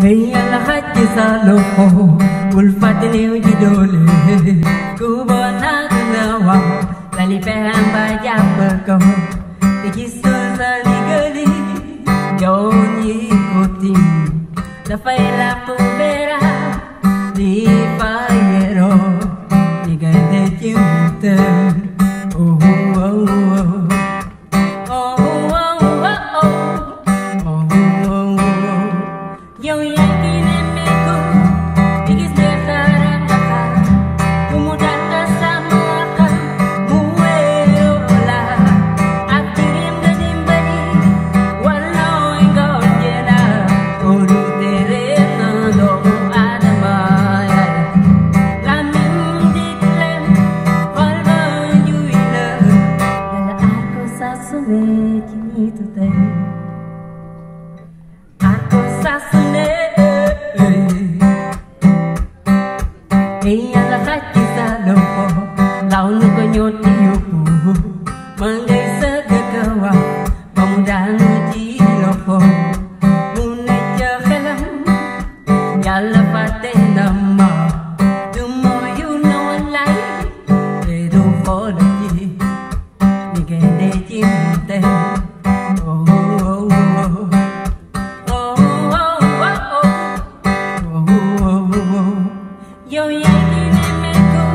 هي الحج صالحو والفتن وجدول كوبونا كنوا لالي فهم بجاب berkau Kisah sani gali jauh ikuti Dafailah pembera di payero Di gade cinta Oh oh oh Oh oh oh oh Oh oh oh Yo yakin emeku Bigis besaran kakak Kemudian bersama akak Muerola Akirim gadim beri Walau engkau jela Odu terena do adamaya Lamin diklem Walba yuila Dala aku sasune kini tutay Aku sasune Iya lah hati salopo Launu konyoti yupu Manggai segagawa Pemuda nuji lopo Mune jahelam Yalla pate nama Tumo yuna walai Edu kodaki Nigende cimte Oh oh oh Yo yakin emeku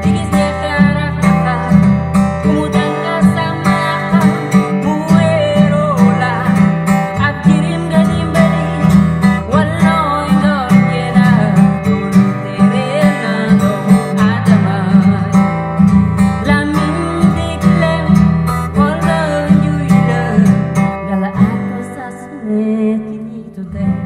Bigis besaran kakak Kemudian bersama akak Muerola Akirim gadim beri Walau engkau jela Ulu terena do adamai Lamin diklem Walau yuila Gala aku sasune kini tutay